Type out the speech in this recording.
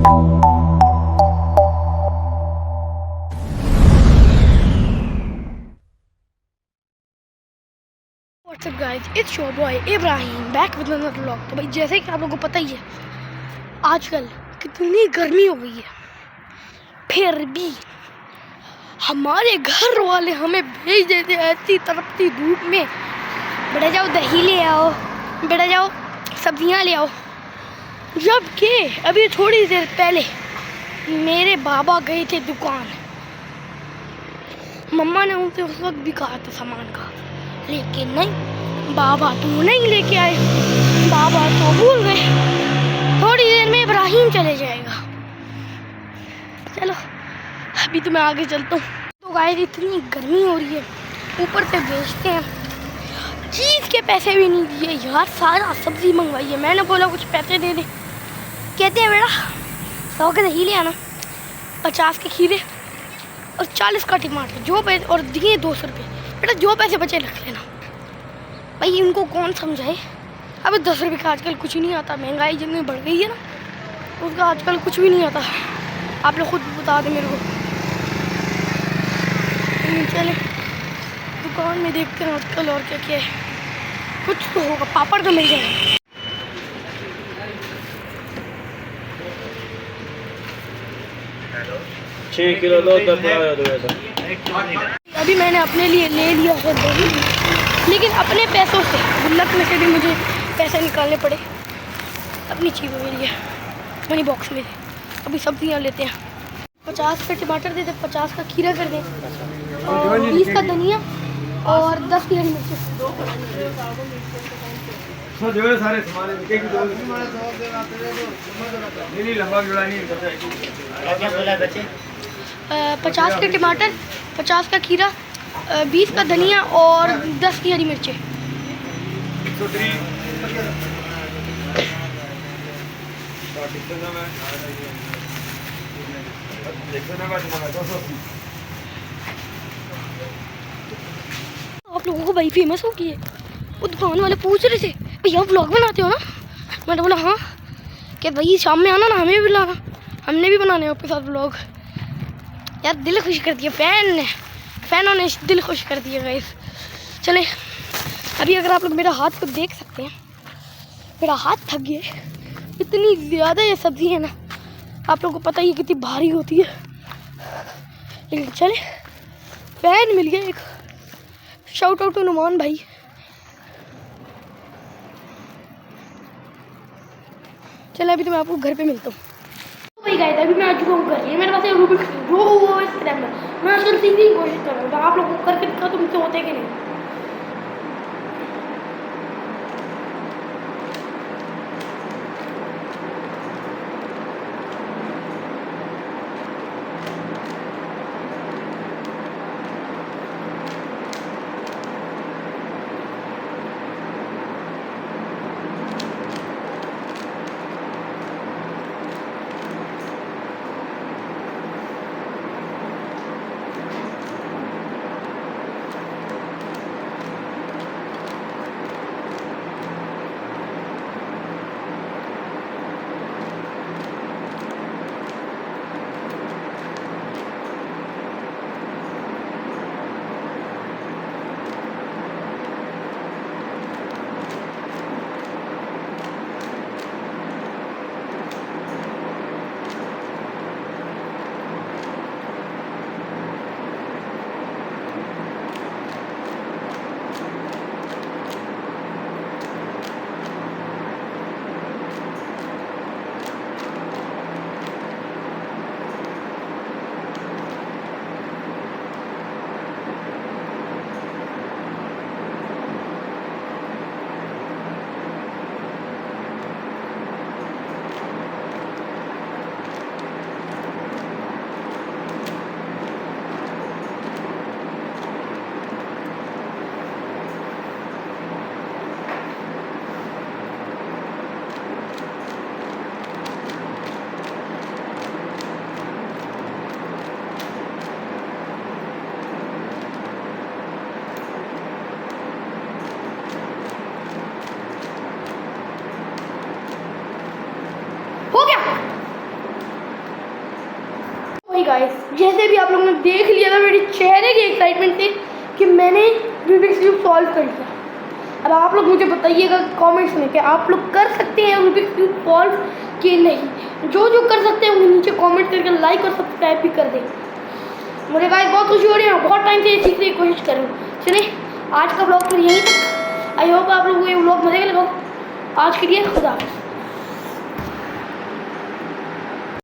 WhatsApp guys, it's your boy Ibrahim back with another vlog. तो भाई जैसे कि आप लोगों को पता ही है आजकल कितनी गर्मी हो गई है, फिर भी हमारे घर वाले हमें भेज देते हैं ऐसी तड़पती धूप में। बेटा जाओ दही ले आओ, बेटा जाओ सब्जियां ले आओ। जबकि अभी थोड़ी देर पहले मेरे बाबा गए थे दुकान, मम्मा ने उनसे उस वक्त भी कहा था सामान का, लेकिन नहीं, बाबा तो नहीं लेके आए। बाबा तो भूल गए। थोड़ी देर में इब्राहिम चले जाएगा। चलो अभी तो मैं आगे चलता हूँ। तो गाइस इतनी गर्मी हो रही है, ऊपर से बेचते हैं, चीज़ के पैसे भी नहीं दिए यार। सारा सब्जी मंगवाई है, मैंने बोला कुछ पैसे दे दे। कहते हैं बेटा 100 के दही ले आना, 50 के खीरे और 40 का टमाटर, जो पैसे, और दिए 200 रुपये। बेटा जो पैसे बचे रख लेना। भाई इनको कौन समझाए, अब 10 रुपये का आजकल कुछ नहीं आता। महंगाई जितनी बढ़ गई है ना, उसका आजकल कुछ भी नहीं आता। आप लोग खुद बता दें मेरे को। चले दुकान में देखते हैं आजकल और क्या क्या है, कुछ तो होगा। पापड़ तो मिल जाएगा। किलो दो अभी मैंने अपने लिए ले लिया है दही, लेकिन अपने पैसों से, गुल्लक में से भी मुझे पैसे निकालने पड़े अपनी चीज़ों के लिए। मनी बॉक्स में अभी सब्जियां लेते हैं। 50 का टमाटर दे दे, 50 का खीरा कर दें, और 20 का धनिया और 10 की हरी मिर्च। सारे सामान लंबा जोड़ा नहीं 50 के टमाटर, 50 का खीरा, 20 का धनिया और 10 की हरी मिर्चें। आप लोगों को भाई फेमस हो गई है। वो दुकान वाले पूछ रहे थे भैया व्लॉग बनाते हो ना, मैंने बोला हाँ। कि भाई शाम में आना ना, हमें भी लाना, हमने भी बनाने आपके साथ व्लॉग। यार दिल खुश कर दिया फैनों ने दिल खुश कर दिया गाइस। चले अभी अगर आप लोग मेरा हाथ को देख सकते हैं, मेरा हाथ थक गया, इतनी ज़्यादा ये सब्ज़ी है ना, आप लोगों को पता ही है कितनी भारी होती है। लेकिन चले फैन मिल गया एक, शाउट आउट टू नुमान भाई। चले अभी तो मैं आपको घर पे मिलता हूँ। भाई गाइस अभी मैं आ चुका हूँ घर। ये मेरे पास है रूबिक्स क्यूब, मैं आजकल सीखने की कोशिश कर रहा हूँ। तो आप लोगों को करके दिखा तो मुझसे होते कि नहीं। गाइस, जैसे भी आप लोगों ने देख लिया था मेरे चेहरे के एक्साइटमेंट से कि मैंने रूबिक्स क्यूब सॉल्व कर लिया। अब आप लोग मुझे बताइएगा कमेंट्स में कि आप लोग कर सकते हैं रूबिक्स क्यूब सॉल्व कि नहीं। जो जो कर सकते हैं वो नीचे कमेंट करके लाइक और सब्सक्राइब भी कर दें। मुझे गाइस बहुत खुशी हो रही है, बहुत टाइम से ये सीखने की कोशिश कर रहा हूँ। चलिए आज का ब्लॉग फिर यहीं तक। आई होप आप लोगों को ये ब्लॉग मज़े का लगा। आज के लिए खुदा हाफ़िज़।